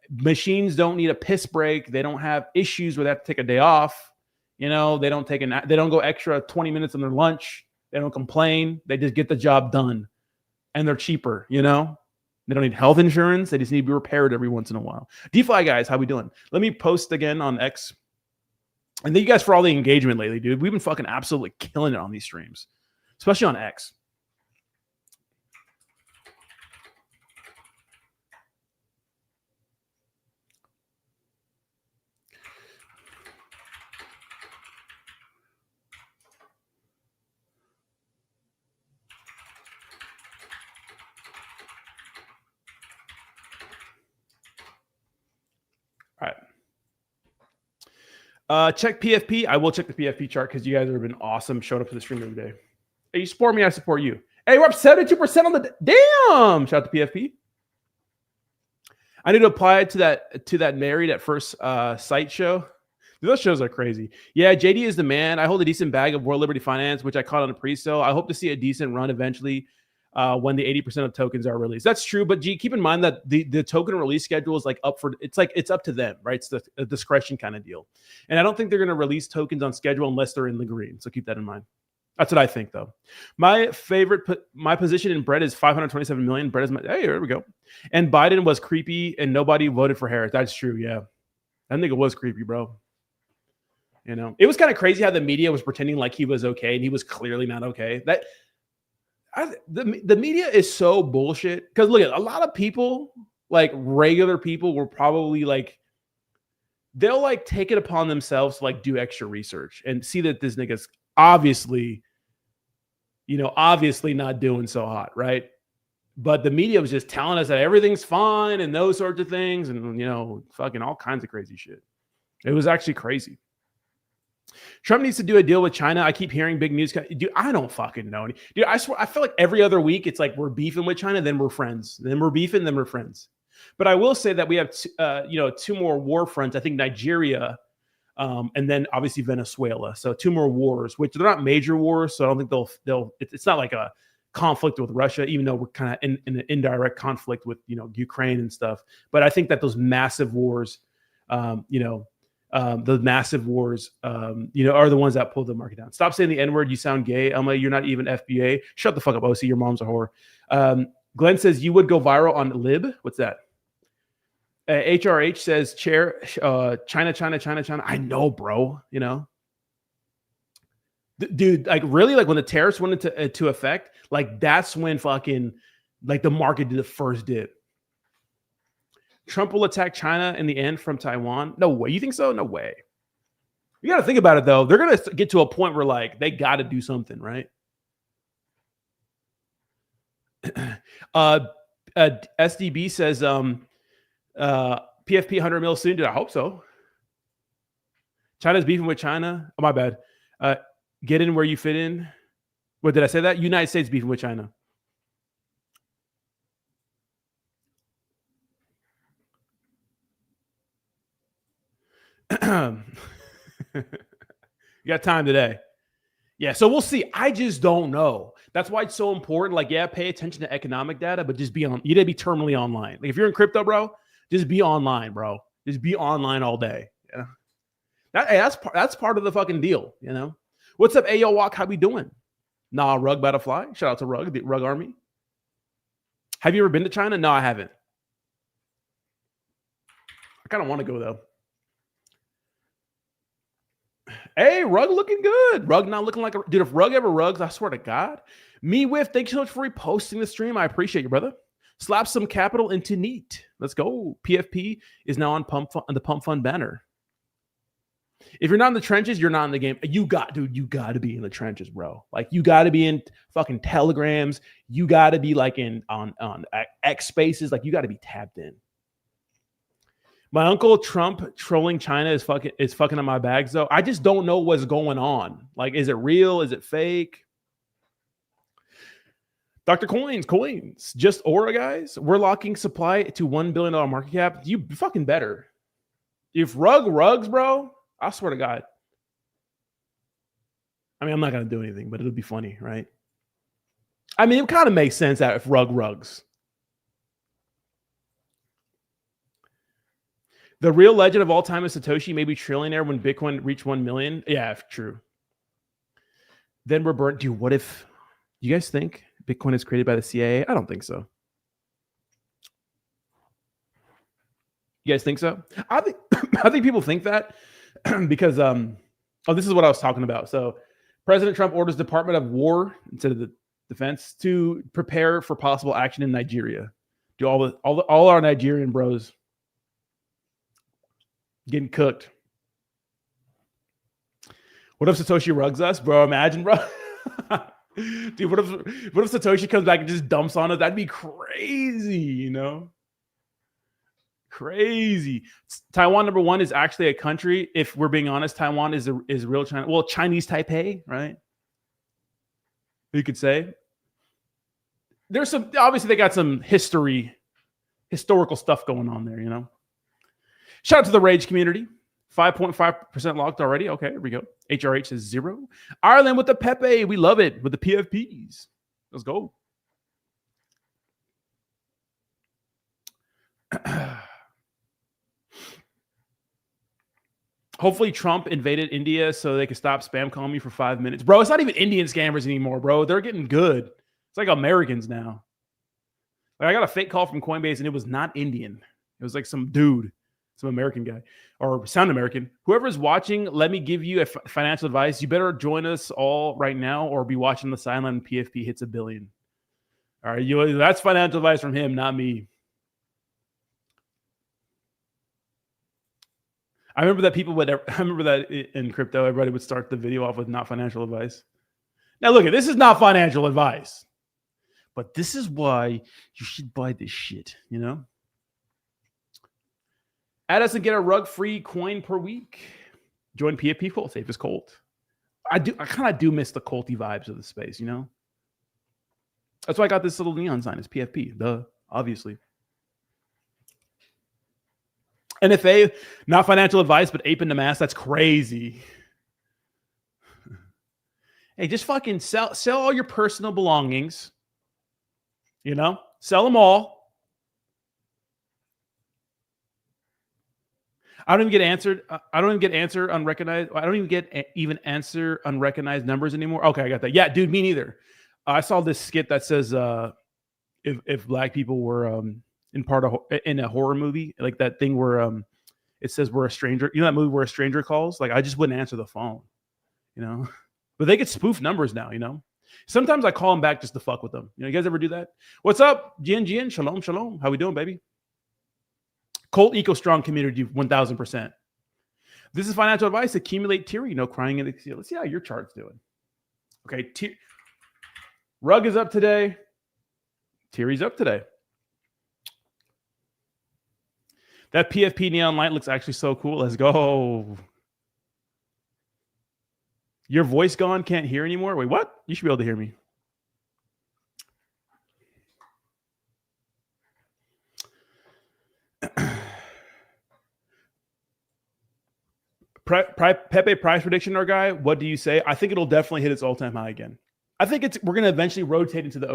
Machines don't need a piss break. They don't have issues where they have to take a day off. You know, they don't go extra 20 minutes on their lunch. They don't complain. They just get the job done, and they're cheaper. You know, they don't need health insurance. They just need to be repaired every once in a while. DeFi guys, how we doing? Let me post again on X. And thank you guys for all the engagement lately, dude. We've been fucking absolutely killing it on these streams, especially on X. All right. Check PFP. I will check the PFP chart because you guys have been awesome. Showed up for the stream every day. Hey, you support me, I support you. Hey, we're up 72% on the damn. Shout out to PFP. I need to apply it to that Married at First Sight show. Those shows are crazy. Yeah, JD is the man. I hold a decent bag of World Liberty Finance, which I caught on a pre-sale. I hope to see a decent run eventually when the 80% of tokens are released. That's true, but G, keep in mind that the token release schedule is like it's up to them, right? It's a discretion kind of deal. And I don't think they're going to release tokens on schedule unless they're in the green. So keep that in mind. That's what I think, though. My position in Bread is 527 million. Bread is hey, here we go. And Biden was creepy, and nobody voted for Harris. That's true, yeah. I think it was creepy, bro. You know, it was kind of crazy how the media was pretending like he was okay, and he was clearly not okay. The media is so bullshit. Because look at a lot of people, like regular people, were probably like, they'll like take it upon themselves to like do extra research and see that this nigga's obviously not doing so hot, right? But the media was just telling us that everything's fine and those sorts of things, and fucking all kinds of crazy shit. It was actually crazy. Trump needs to do a deal with China. I keep hearing big news. Dude, I don't fucking know. Dude, I swear, I feel like every other week it's like we're beefing with China, then we're friends. Then we're beefing, then we're friends. But I will say that we have two more war fronts. I think Nigeria, and then obviously Venezuela. So two more wars, which they're not major wars. So I don't think they'll. It's not like a conflict with Russia, even though we're kind of in an indirect conflict with Ukraine and stuff. But I think that those massive wars, the massive wars, are the ones that pull the market down. Stop saying the N-word. You sound gay. Elma, you're not even FBA. Shut the fuck up, OC. Your mom's a whore. Glenn says you would go viral on Lib. What's that? HRH says China. I know, bro. Dude, like really, like when the tariffs went into effect, like that's when fucking like the market did the first dip. Trump will attack China in the end from Taiwan. No way. You think so? No way. You got to think about it though. They're gonna get to a point where like they got to do something, right? SDB says PFP 100 mil soon. Dude, I hope so. China's beefing with China. Oh, my bad. Get in where you fit in. What did I say that? United States beefing with China. You got time today. Yeah, so we'll see. I just don't know. That's why it's so important. Like, yeah, pay attention to economic data, but just you need to be terminally online. Like, if you're in crypto, bro, just be online, bro. Just be online all day. Yeah, that's part of the fucking deal. What's up, Ayo Walk? How we doing? Nah, Rug about to fly. Shout out to Rug, the Rug Army. Have you ever been to China? No, I haven't. I kind of want to go though. Hey, Rug looking good. Rug not looking like a dude. If Rug ever rugs, I swear to God. Me with, thank you so much for reposting the stream. I appreciate you, brother. Slap some capital into Neat. Let's go. PFP is now on the Pump Fund banner. If you're not in the trenches, you're not in the game. You got to be in the trenches, bro. Like you got to be in fucking telegrams. You got to be like on X spaces. Like you got to be tapped in. My uncle Trump trolling China is fucking on my bags though. I just don't know what's going on. Like, is it real? Is it fake? Dr. Coins, just Aura, guys. We're locking supply to $1 billion market cap. You fucking better. If rugs, bro, I swear to God. I mean, I'm not going to do anything, but it'll be funny, right? I mean, it kind of makes sense that if rugs. The real legend of all time is Satoshi may be trillionaire when Bitcoin reached 1 million. Yeah, true. Then we're burnt. Dude, what if you guys think Bitcoin is created by the CIA? I don't think so. You guys think so? I think I think people think that because this is what I was talking about. So President Trump orders Department of War instead of the Defense to prepare for possible action in Nigeria. Do all our Nigerian bros getting cooked. What if Satoshi rugs us, bro? Imagine, bro. Dude, what if Satoshi comes back and just dumps on us? That'd be crazy, you know? Crazy. Taiwan #1 is actually a country. If we're being honest, Taiwan is real China. Well, Chinese Taipei, right? You could say. There's some, obviously they got some historical stuff going on there, you know? Shout out to the Rage community. 5.5% locked already. Okay, here we go. HRH is 0. Ireland with the Pepe. We love it with the PFPs. Let's go. Hopefully Trump invaded India so they could stop spam calling me for 5 minutes. Bro, it's not even Indian scammers anymore, bro. They're getting good. It's like Americans now. Like I got a fake call from Coinbase and it was not Indian. It was like some dude, some American guy or sound American. Whoever's watching, let me give you a financial advice. You better join us all right now or be watching the sideline PFP hits 1 billion. All right, that's financial advice from him, not me. I remember that in crypto, everybody would start the video off with not financial advice. Now look, this is not financial advice, but this is why you should buy this shit, you know? Add us and get a rug-free coin per week. Join PFP Colt, safe as Colt. I kind of do miss the Colty vibes of the space, you know? That's why I got this little neon sign. It's PFP, duh, obviously. NFA, not financial advice, but ape into mass. That's crazy. Hey, just fucking sell all your personal belongings. You know, sell them all. I don't even get answered. I don't even get answer unrecognized. I don't even get answer unrecognized numbers anymore. Okay, I got that. Yeah, dude, me neither. I saw this skit that says if black people were in a horror movie, like that thing where it says we're a stranger. You know that movie where a stranger calls? Like I just wouldn't answer the phone, you know. But they could spoof numbers now, you know. Sometimes I call them back just to fuck with them. You know, you guys ever do that? What's up, Jian? Shalom, shalom. How we doing, baby? Colt Eco Strong community, 1000%. This is financial advice. Accumulate Tier, no crying in the seal. Let's see how your chart's doing. Okay, Rug is up today. Tier's up today. That PFP neon light looks actually so cool. Let's go. Your voice gone? Can't hear anymore? Wait, what? You should be able to hear me. Pepe price prediction, our guy. What do you say? I think it'll definitely hit its all-time high again. I think we're going to eventually rotate into the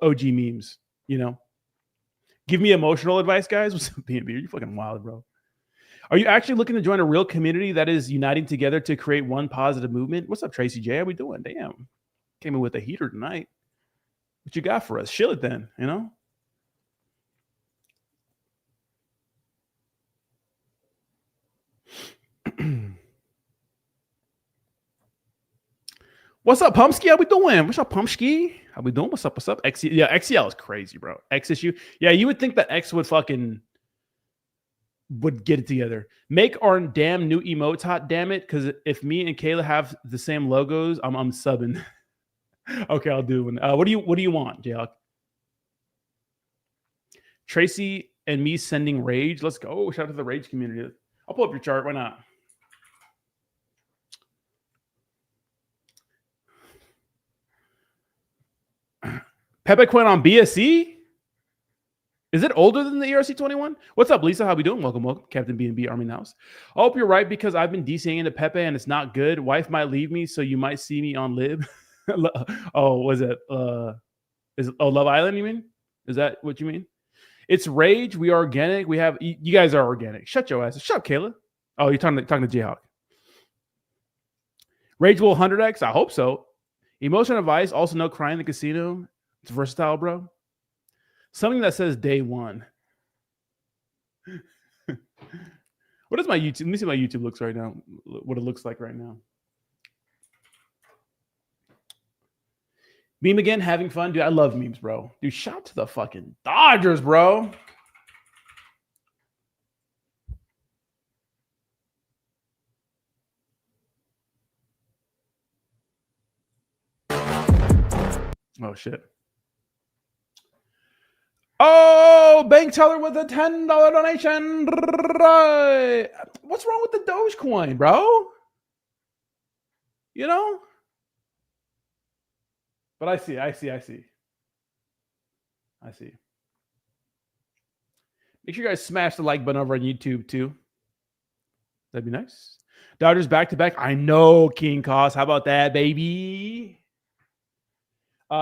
OG memes, you know? Give me emotional advice, guys. What's up, B&B? You're fucking wild, bro. Are you actually looking to join a real community that is uniting together to create one positive movement? What's up, Tracy J? How we doing? Damn. Came in with a heater tonight. What you got for us? Chill it then, you know? What's up, Pumpski? How we doing? What's up, Pumpski? How we doing? What's up? What's up? Yeah, XCL is crazy, bro. X issue. Yeah, you would think that X would get it together. Make our damn new emotes hot, damn it. Because if me and Kayla have the same logos, I'm subbing. Okay, I'll do one. What do you want, J-Lock? Tracy and me sending rage. Let's go. Shout out to the rage community. I'll pull up your chart. Why not? Pepe Quinn on BSC? Is it older than the ERC21? What's up, Lisa? How we doing? Welcome, Captain B&B Army House. I hope you're right because I've been DCing into Pepe and it's not good. Wife might leave me, so you might see me on Lib. Oh, was it? Love Island? You mean? Is that what you mean? It's Rage. We are organic. We have you guys are organic. Shut your ass. Shut up, Kayla. Oh, you're talking to Jayhawk. Rage will 100x. I hope so. Emotion advice. Also, no crying in the casino. It's versatile, bro. Something that says day one. What is my YouTube? Let me see what my YouTube looks right now. What it looks like right now. Meme again, having fun. Dude, I love memes, bro. Dude, shout out to the fucking Dodgers, bro. Oh, shit. Oh, bank teller with a $10 donation. What's wrong with the Dogecoin, bro? You know? But I see. Make sure you guys smash the like button over on YouTube too. That'd be nice. Dodgers back to back. I know, King Cost. How about that, baby?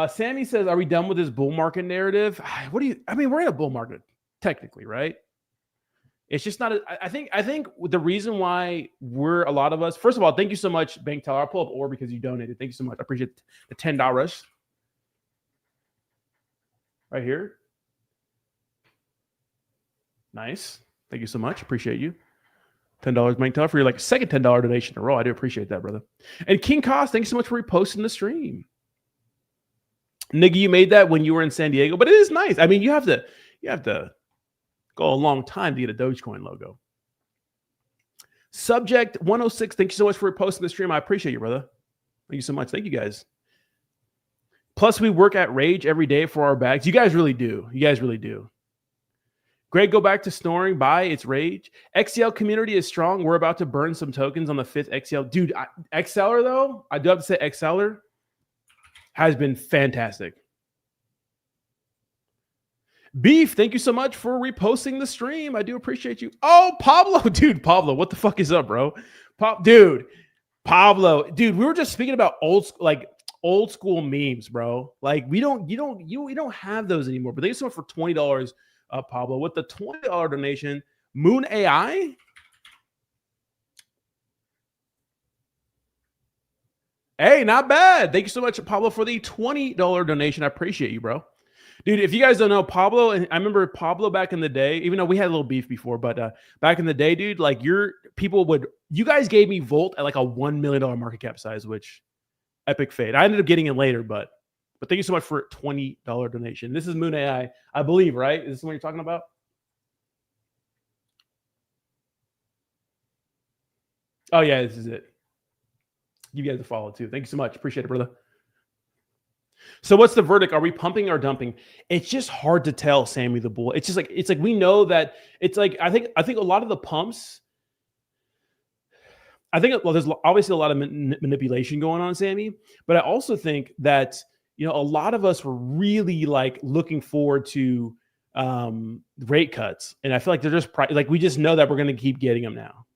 Sammy says, "Are we done with this bull market narrative?" What do you? I mean, we're in a bull market technically, right? It's just not. I think the reason why a lot of us. First of all, thank you so much, Bank Teller. I'll pull up Or because you donated. Thank you so much. I appreciate the $10 right here. Nice. Thank you so much. Appreciate you. $10, Bank Teller, for your second $10 donation in a row. I do appreciate that, brother. And King Cost, thank you so much for reposting the stream. Nigga, you made that when you were in San Diego, but it is nice. I mean, you have to go a long time to get a Dogecoin logo. Subject 106, thank you so much for reposting the stream. I appreciate you, brother. Thank you so much. Thank you, guys. Plus, we work at Rage every day for our bags. You guys really do. Greg, go back to snoring. Bye. It's Rage. XCL community is strong. We're about to burn some tokens on the 5th XCL. Dude, XLer, though, I do have to say XLer has been fantastic. Beef, thank you so much for reposting the stream. I do appreciate you. Oh, Pablo. Dude, Pablo, what the fuck is up, bro? Pablo. Dude, we were just speaking about old school memes, bro. Like we don't have those anymore. But thank you so much for $20, Pablo. With the $20 donation, Moon AI. Hey, not bad. Thank you so much, Pablo, for the $20 donation. I appreciate you, bro. Dude, if you guys don't know Pablo, and I remember Pablo back in the day, even though we had a little beef before, but back in the day, dude, you guys gave me Volt at like a $1 million market cap size, which epic fade. I ended up getting it later, but thank you so much for a $20 donation. This is Moon AI, I believe, right? Is this what you're talking about? Oh, yeah, this is it. You guys to follow too. Thank you so much. Appreciate it, brother. So what's the verdict? Are we pumping or dumping? It's just hard to tell, Sammy the Bull. It's like we know that it's like I think a lot of the pumps. I think there's obviously a lot of manipulation going on, Sammy, but I also think that a lot of us were really looking forward to rate cuts, and I feel like they're just we just know that we're going to keep getting them now.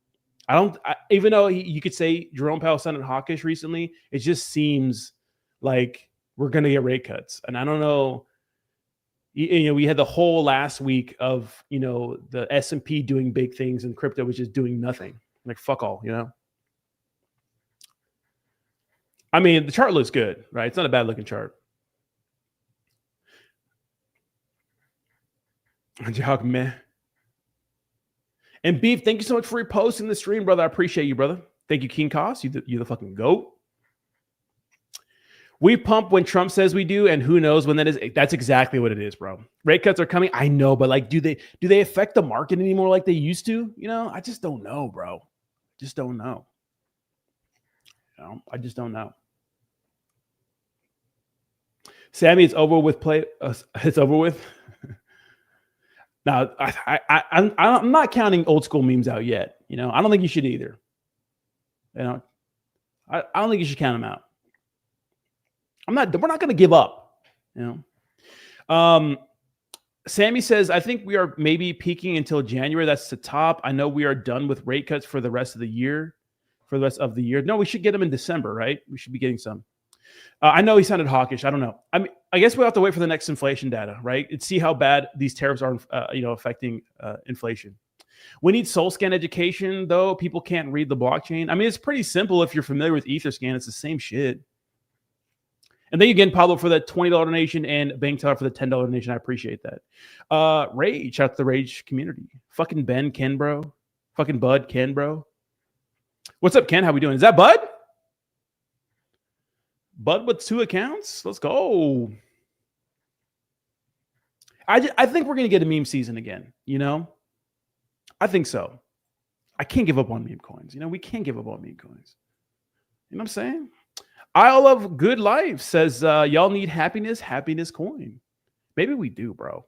Even though you could say Jerome Powell sounded hawkish recently, it just seems like we're going to get rate cuts. And I don't know, we had the whole last week of, the S&P doing big things and crypto was just doing nothing. Like, fuck all, I mean, the chart looks good, right? It's not a bad looking chart. Meh. And Beef, thank you so much for reposting the stream, brother. I appreciate you, brother. Thank you, King Cost. You the fucking GOAT. We pump when Trump says we do, and who knows when that is. That's exactly what it is, bro. Rate cuts are coming. I know, but do they affect the market anymore like they used to? I just don't know, bro. Just don't know. I just don't know. Sammy, it's over with. It's over with. Now, I'm not counting old school memes out yet. I don't think you should either. I don't think you should count them out. We're not going to give up. Sammy says, I think we are maybe peaking until January. That's the top. I know we are done with rate cuts for the rest of the year. No, we should get them in December, right? We should be getting some. I know he sounded hawkish. I don't know. I mean, I guess we'll have to wait for the next inflation data, right? And see how bad these tariffs are, affecting inflation. We need SoulScan education, though. People can't read the blockchain. I mean, it's pretty simple if you're familiar with Etherscan. It's the same shit. And thank you again, Pablo, for that $20 donation and Bank Teller for the $10 donation. I appreciate that. Rage, shout out to the Rage community. Fucking Ben, Ken, bro. Fucking Bud, Ken, bro. What's up, Ken? How we doing? Is that Bud? Bud with 2 accounts? Let's go. I think we're going to get a meme season again, you know? I think so. I can't give up on meme coins. You know, we can't give up on meme coins. You know what I'm saying? I love good life says, y'all need happiness, happiness coin. Maybe we do, bro.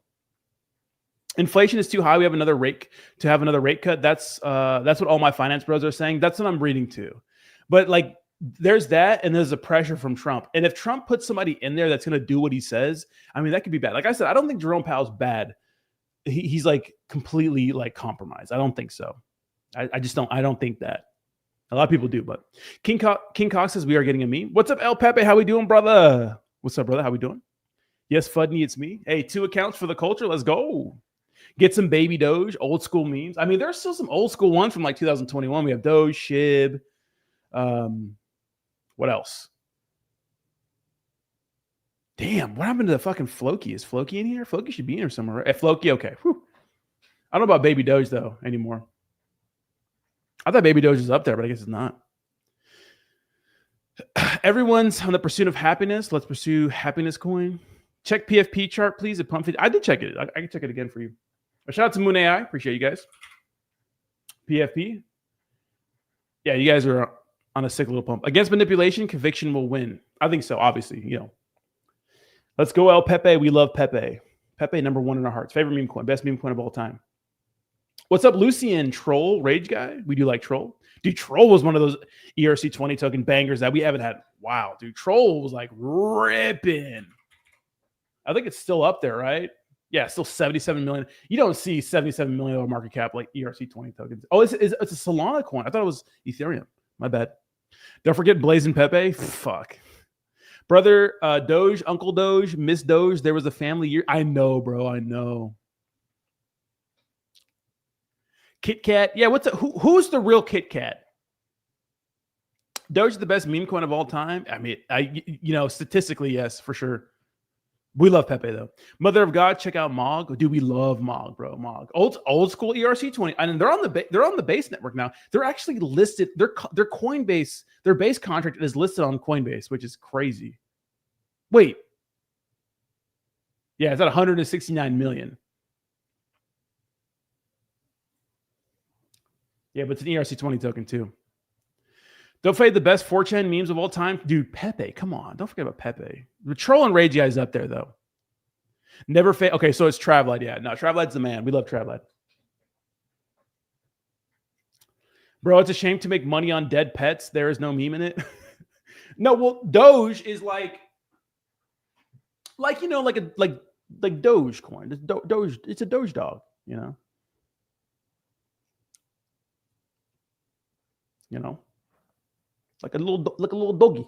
Inflation is too high. We have another rate cut. That's what all my finance bros are saying. That's what I'm reading too. But like, there's that, and there's a pressure from Trump. And if Trump puts somebody in there that's going to do what he says, I mean, that could be bad. Like I said, I don't think Jerome Powell's bad. He's like completely like compromised. I don't think so. I just don't. I don't think that. A lot of people do, but King Cox says we are getting a meme. What's up, El Pepe? How we doing, brother? What's up, brother? How we doing? Yes, Fudney, it's me. Hey, 2 accounts for the culture. Let's go. Get some baby Doge, old school memes. I mean, there's still some old school ones from like 2021. We have Doge, Shib. What else? Damn, what happened to the fucking Floki? Is Floki in here? Floki should be in here somewhere. Right? Floki, okay. Whew. I don't know about Baby Doge, though, anymore. I thought Baby Doge was up there, but I guess it's not. Everyone's on the pursuit of happiness. Let's pursue happiness coin. Check PFP chart, please. At Pump 50. I did check it. I can check it again for you. A shout out to Moon AI. Appreciate you guys. PFP. Yeah, you guys are on a sick little pump. Against manipulation, conviction will win. I think so, obviously. You know. Let's go, El Pepe. We love Pepe. Pepe, number 1 in our hearts. Favorite meme coin. Best meme coin of all time. What's up, Lucian? Troll, Rage Guy? We do like Troll. Dude, Troll was one of those ERC20 token bangers that we haven't had. Wow, dude. Troll was like ripping. I think it's still up there, right? Yeah, still 77 million. You don't see $77 million market cap like ERC20 tokens. Oh, it's a Solana coin. I thought it was Ethereum. My bad. Don't forget Blazing Pepe. Fuck. Brother, Doge, Uncle Doge, Miss Doge. There was a family year. I know, bro. I know. Kit Kat. Yeah, who's the real Kit Kat? Doge is the best meme coin of all time. I mean, statistically, yes, for sure. We love Pepe though. Mother of God, check out Mog. Dude, we love Mog, bro. Mog, old school ERC20, and they're on the base network now. They're actually listed. Their Coinbase, their base contract is listed on Coinbase, which is crazy. Wait, yeah, it's at 169 million. Yeah, but it's an ERC20 token too. Don't forget the best 4chan memes of all time. Dude, Pepe, come on. Don't forget about Pepe. The Troll and Rage guy's up there, though. Never fail. Okay, so it's Travlad. Yeah, no, Travlad's the man. We love Travlad. Bro, it's a shame to make money on dead pets. There is no meme in it. No, well, Doge is like Dogecoin. Doge, it's a Doge dog, you know? Like a little doggy.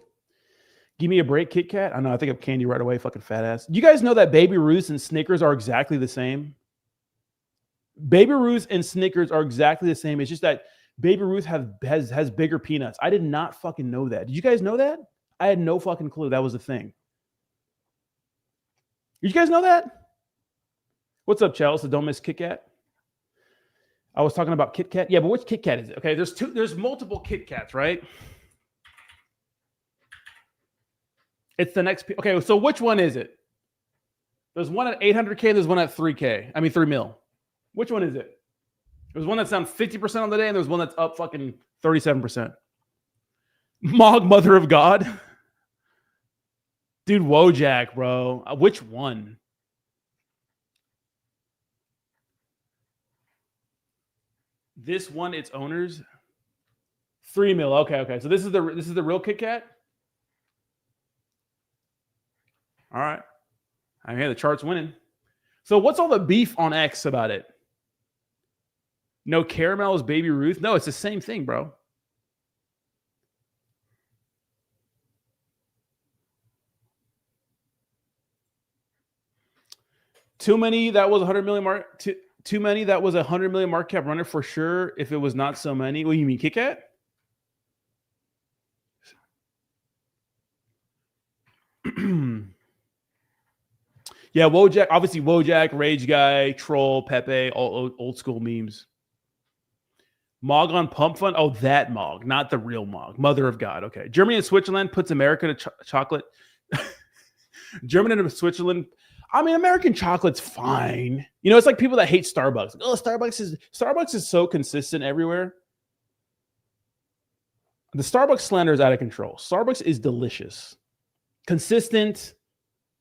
Give me a break, Kit Kat. I know. I think of candy right away. Fucking fat ass. You guys know that Baby Ruths and Snickers are exactly the same? Baby Ruths and Snickers are exactly the same. It's just that Baby Ruth has bigger peanuts. I did not fucking know that. Did you guys know that? I had no fucking clue that was a thing. Did you guys know that? What's up, Chelsea? Don't miss Kit Kat. I was talking about Kit Kat. Yeah, but which Kit Kat is it? Okay, there's multiple Kit Kats, right? It's the next. Okay, so which one is it? There's one at 800K. There's one at 3K. I mean, 3 mil. Which one is it? There's one that's down 50% on the day, and there's one that's up fucking 37%. Mog, Mother of God. Dude, Wojak, bro. Which one? This one, its owners. 3 mil. Okay. So this is the real Kit Kat. All right. I mean, the chart's winning. So what's all the beef on X about it? No caramel is Baby Ruth. No, it's the same thing, bro. Too many that was 100 million mark. Too many that was 100 million market cap runner for sure. If it was not so many, what do you mean, Kit Kat? Yeah, Wojak, obviously Wojak, Rage Guy, Troll, Pepe, all old school memes. Mog on Pump Fund. Oh, that Mog, not the real Mog. Mother of God. Okay. Germany and Switzerland puts America to chocolate. Germany and Switzerland. I mean, American chocolate's fine. You know, it's like people that hate Starbucks. Oh, Starbucks is so consistent everywhere. The Starbucks slander is out of control. Starbucks is delicious. Consistent.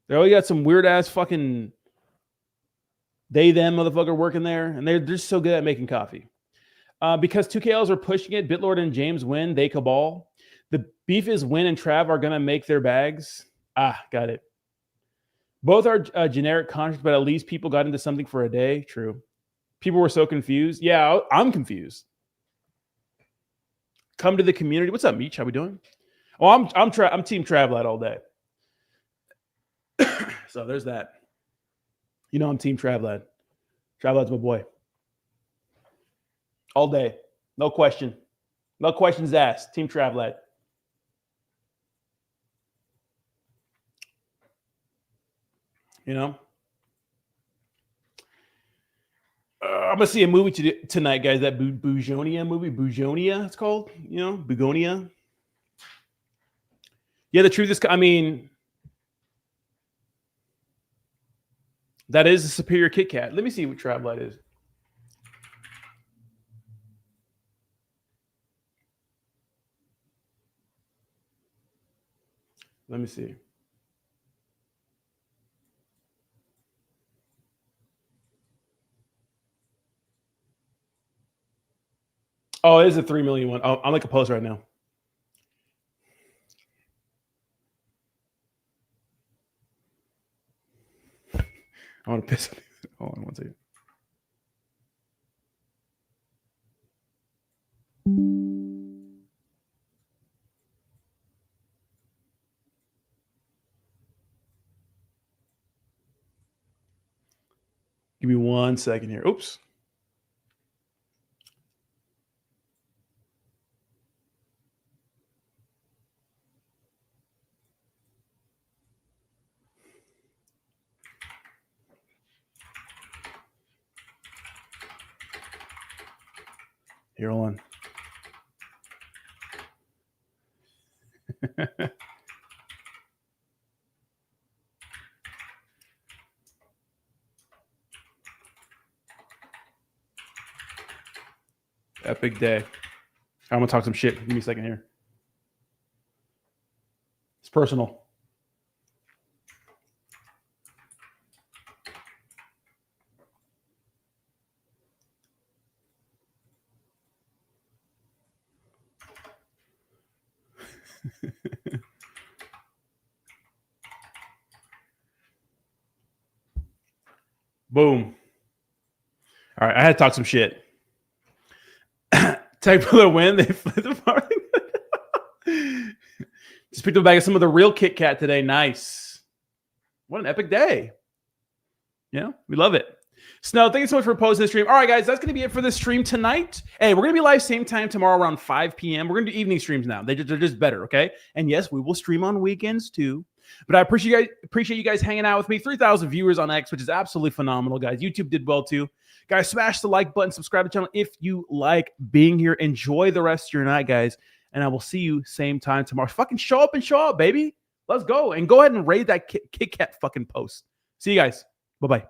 They always got some weird ass fucking them motherfucker working there, and they're just so good at making coffee. Because 2KLs are pushing it, Bitlord and James win, they cabal. The beef is Win and Trav are gonna make their bags. Got it. Both are generic contracts, but at least people got into something for a day. True. People were so confused. Yeah, I'm confused. Come to the community. What's up, Meech? How we doing? Oh, I'm Team Travlad all day. So there's that. You know I'm Team Travlad. Travlad's my boy. All day. No question. No questions asked. Team Travlad. You know? I'm going to see a movie tonight, guys. That Bujonia movie. Bujonia, it's called. You know? Bugonia. Yeah, the truth is, I mean, that is a superior Kit Kat. Let me see what Travlad is. Let me see. Oh, it is a 3 million one. Oh, I'm like a post right now. I want to piss. Hold on one second. Give me 1 second here. Oops. Here, hold on. Epic day. I'm going to talk some shit. Give me a second here. It's personal. Boom. All right, I had to talk some shit. Type for the win. They flipped the party. Just picked up a bag of some of the real Kit Kat today. Nice. What an epic day. Yeah, we love it. Snow, thank you so much for posting the stream. All right, guys, that's going to be it for the stream tonight. Hey, we're going to be live same time tomorrow around 5 p.m. We're going to do evening streams now. They're just better, okay? And yes, we will stream on weekends too. But I appreciate you guys hanging out with me. 3,000 viewers on X, which is absolutely phenomenal, guys. YouTube did well too. Guys, smash the like button, subscribe to the channel if you like being here. Enjoy the rest of your night, guys. And I will see you same time tomorrow. Fucking show up, baby. Let's go. And go ahead and raid that Kit Kat fucking post. See you guys. Bye-bye.